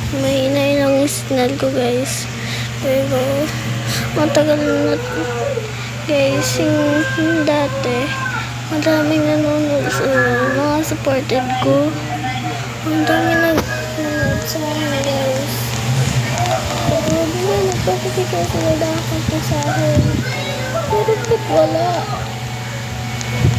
Mahina lang yung signal ko, guys. Pero matagal na guys, yung dati madaming nanonood sa mga supported ko. Ang dami nanonood sa akin, guys. Pero diba nagpapakita sila dapat na sa akin. Pero ba't wala?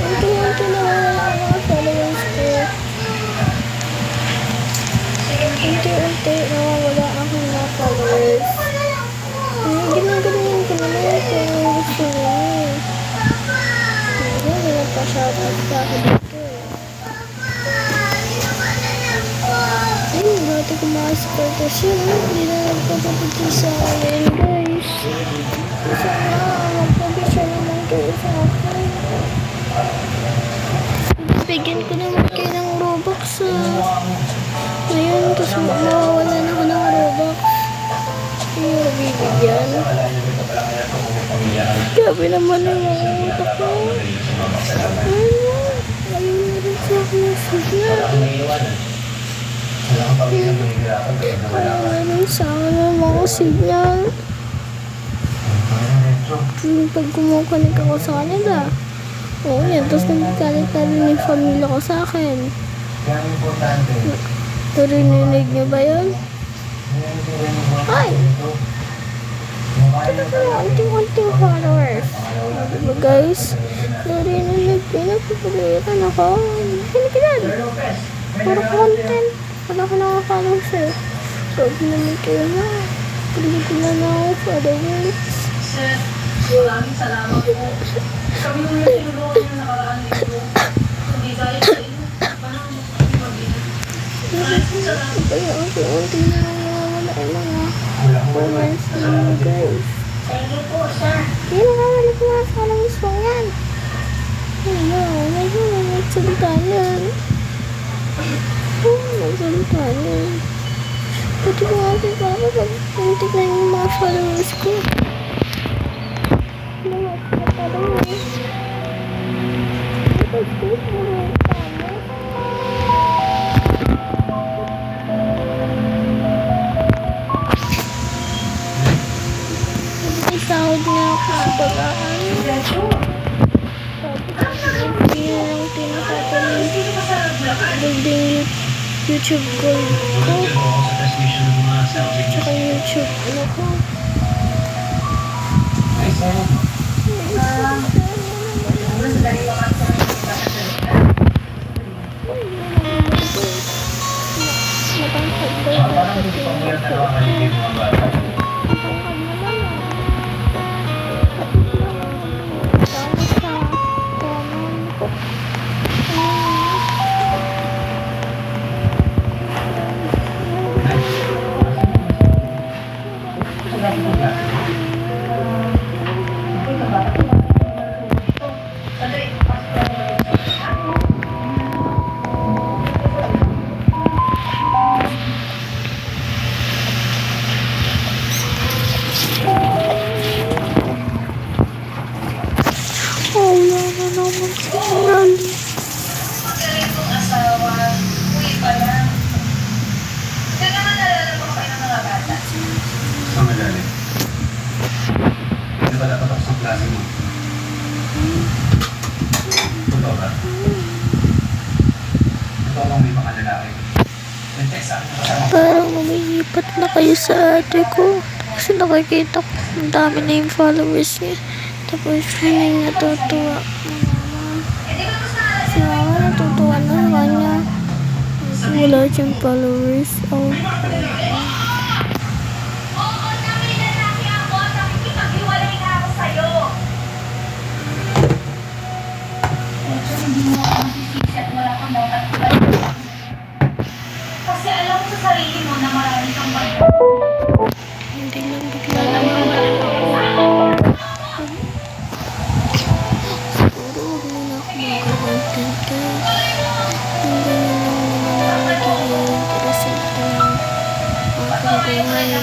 Unti-unti na wala ang mga followers ko. Unti-unti nawawala akong mga followers. Ginagalingan ko naman kung gusto nyo. Hindi na nagpa-shoutout sa akin dito eh. Ayun, dati ko mga supporters yun. Hindi na nagpapapunti sa akin, guys. Sana magpabisya naman kayo sa akin. Bigyan ko naman kayo ng Robux ngayon, tapos mawawala na ako ng Robux. Hindi mo bibigyan. Grabe naman yung mga utak ko. Ayun na rin sa akin yung signal. Ayun sa akin yung mga signal. Pag kumukunik ako sa kanila, oo yan, tapos nagkalit-kalit yung family ko sa akin. Narinig niyo ba yun? Ay! Ito na unting-unting followers. Diba guys? Narinig niyo, napapagalitan ako. Kinikilan. Puro content. Wala ko na followers eh. Sabi naman kayo na. Kinikilan na ako followers. Maraming salamat po. Kami yung tinulungan yung nakaraan nito. Hindi tayo sa inyo. Parang maraming salamat. Kaya unti-unti na wala mga followers na guys. Thank you po, sir. Hindi nakawala ko mga followers mo yan. Medyo magsalita yan. Magsalita yan. Pati ko nga siya para pag-untik na yung mga followers ko. Mga followers. Sahod nga ako sa pag-aaral. Hindi na lang tinatapon building YouTube goal ko. Tsaka YouTube ano ko. Saan ka galing? Hindi ba dapat ako sa klase mo? Totoo ba? Totoo bang may mga lalaki? Nag-text sa akin kasama ko. Parang umiipat na kayo sa ate ko. Kasi nakikita ko ang dami na yung followers niya. Tapos siya na yung natutuwa. Si mama natutuwa na sa kanya. Wala siyang followers. Oh. Kasi alam mo sa sarili mo na marami kang bayo. Hindi lang bigla naman. Siguro huwag muna ako mag-content guys. Hindi na lang naman interest ito ng aking buhay.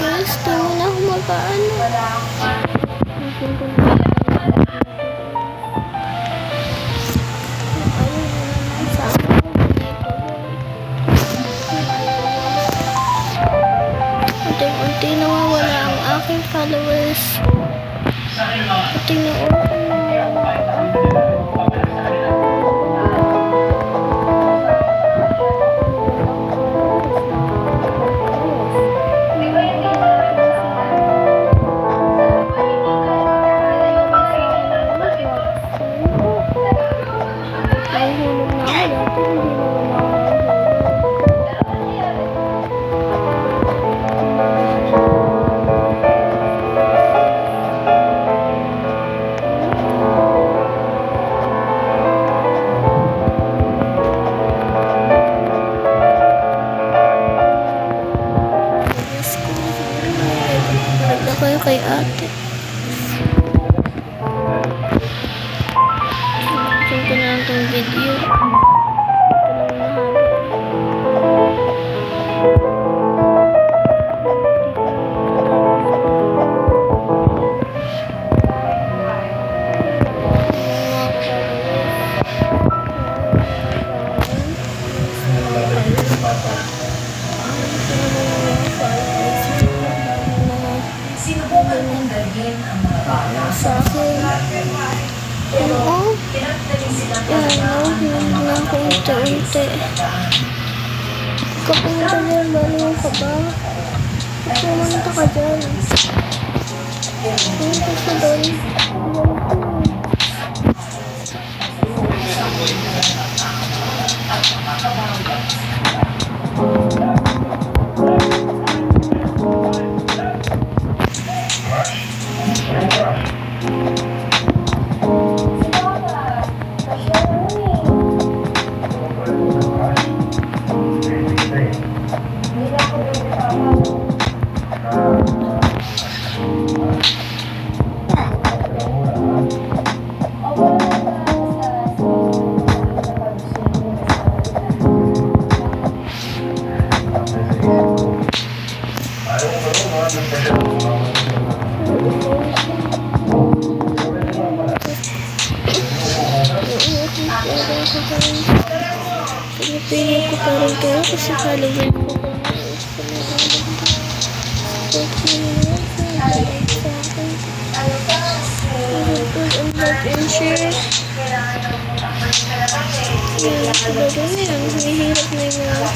Guys, di mo na ako mag-ano. followers. Sa akin mga Pati na open na. kahit ako yung nilalaman ko pabalik sa kanila. Di ba hindi sa Nahihulog na ako dati, hindi naman ako nahihulog. Maganda kayo kay ate. Gusto ko na lang itong video. Ito na mahaba. sinubukan kong dalhin ang mga bata Sa akin. Oo. pinagdaling sila Yan, nahihulog na ako unti-unti. Kapunta dyan, baliw ka ba? Pumunta ka dyan. Pumunta ka doon. Pinipili ko pa rin kayo kasi Halloween ko pa and like and share. Yan, talaga na yan. Mahihirap na yung mga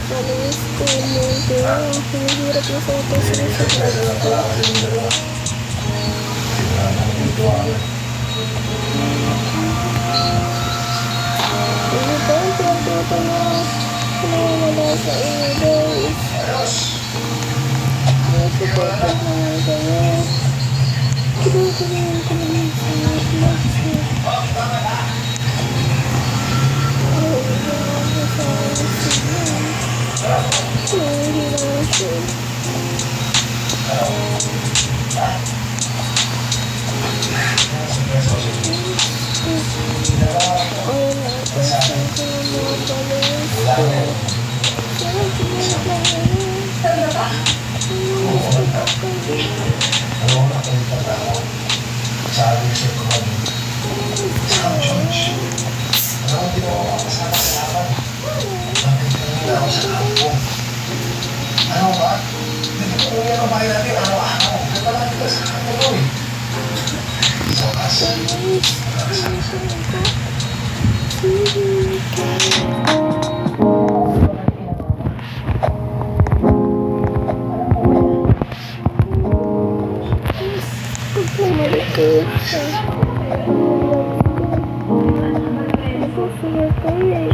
followers ko. Mahihirap na photos na sa Ano ba ang pinagkita na nawawala sa inyo guys? Nagpapagod na nga kayo. Kinakaroon ko naman sa mga Ano ba? Hindi ko kuya ang bahay natin araw-araw. Kaya pala dito sa ako eh. So, kasi, pag bumalik kayo sa masaya kayo eh.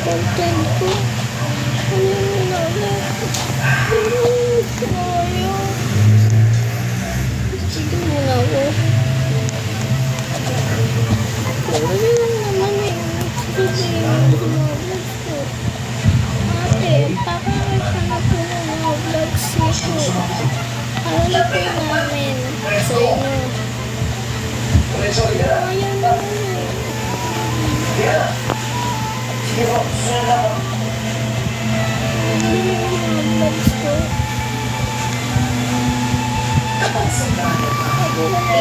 Content ko. Ano yung nalala? Kaya. Sige muna ako. Pwede lang naman eh. Sabihin ko mga vlogs ko. Ate, papakita na po ng mga vlogs niyo. Alam po namin sa inyo. Ayaw naman eh. sige po, susunod na po. Hindi yung mga vlogs ko.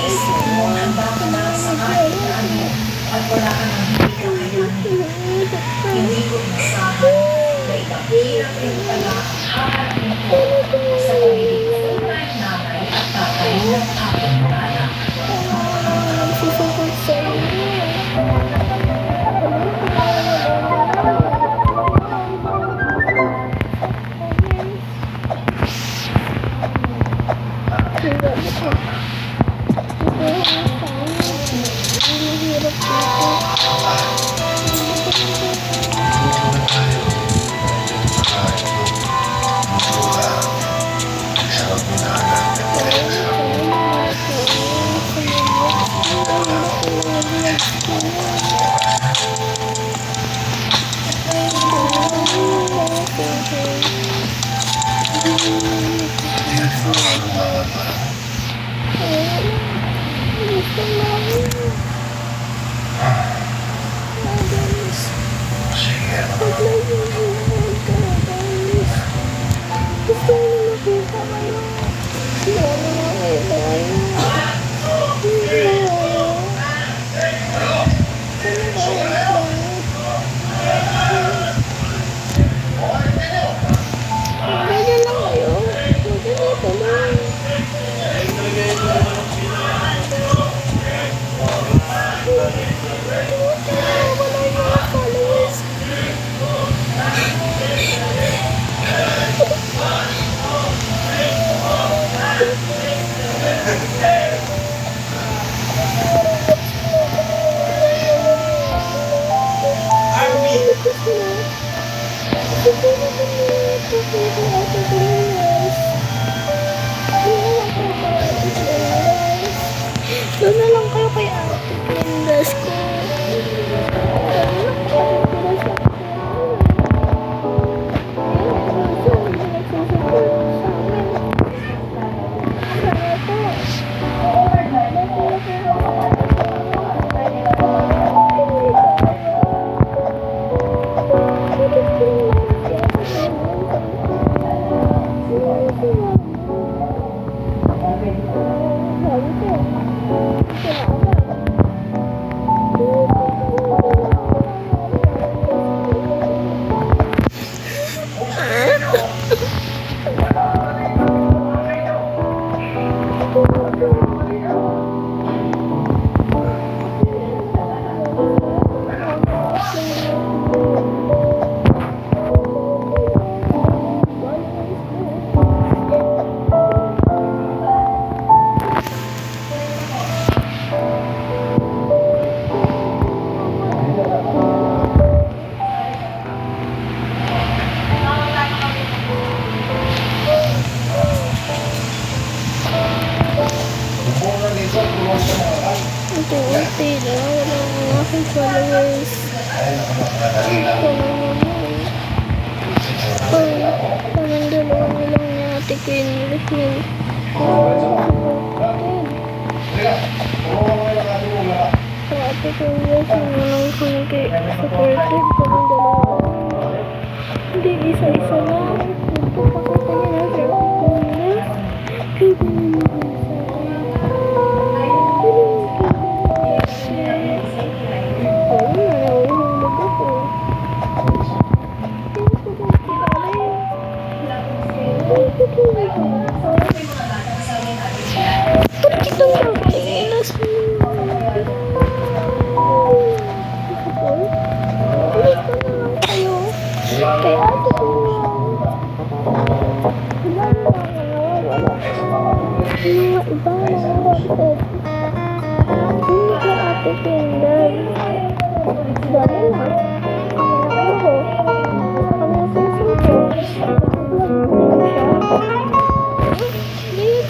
Isip mo, handa ka na sa kahit na ano at wala ka nang hindi kakayanin. Hindi ko inasahan na hirap rin pala ang haharapin ko sa pagiging full-time nanay at tatay ng aking mga anak. Nagsusupport sa inyo. Doon na lang kayo kay Ate Pindas ko. Unti-unti na wala ang aking followers. Parang dalawang lang ni Ate Queen. Ate Queen, walang supportive. Parang dalawa. Hindi, isa-isa lang. Pakita niya na Ate Queen.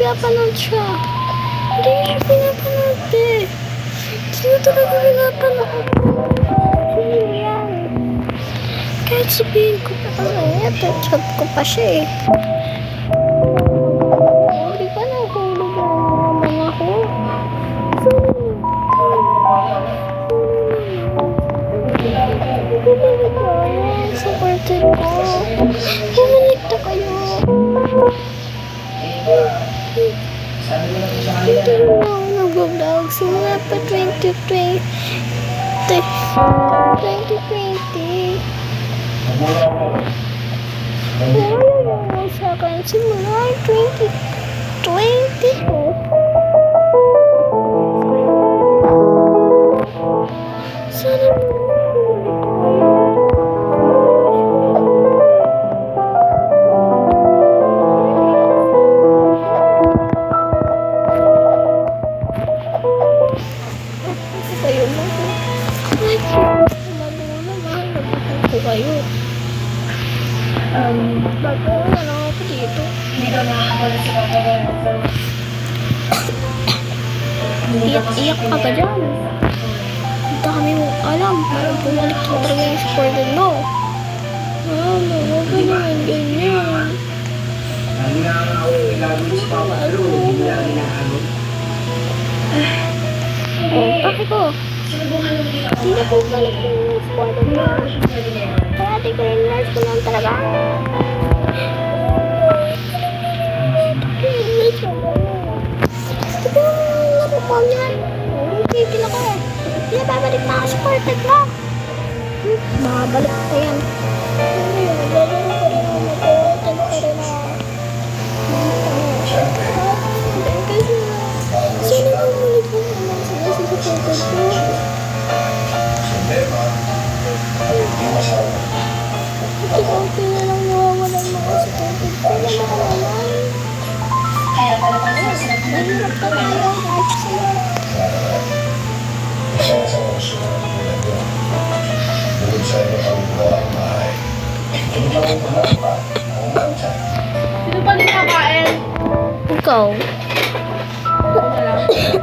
Pinapanood siya. Hindi siya pinapanood eh. Sino talaga pinapanood? Sino yan? Kahit sabihin ko pa kami, chat ko pa siya eh. Hindi pa nahulog ang mga ko. Supported ko. Bumalik na kayo. mag-vlog simula pa 2020. 2020. Ayaw sa akin simula 2020 po. Sana kayo mo. Mahal ko kayo. Bago na lang ako dito. Hindi ka makakawala sa pagkagal. Iyak-iyak ka ba dyan? Hindi kami mo alam. Parang bumalik ko talaga yung supported mo. Huwag ka naman ganyan. Lagi na ako ilagay sa papa, pero hindi lagi na ako. Bakit ko? Hindi na po balik yung supported mo. Parati ko rin nurse ko lang talaga. Diba laro ko yan? Gigil ako eh. Hindi na babalik na ako supported mo. Makabalik pa yan. Laro ko rin ako. Supported ko rin ako. Siyempre, Kasi sino ba ulit mo naman sila sa supported ko? problema, hindi masama. Okay na lang nawawala yung mga supported ko na naman. Kaya talagang sasarap na Mahirap pa tayo kahit sila. Isa sa mga susunod na ito. Bukod sa iyo ang gawa ang bahay. Ano ba ang bahay pa? Ang bahay. Sino pa din kakain? Ikaw. Ako na lang.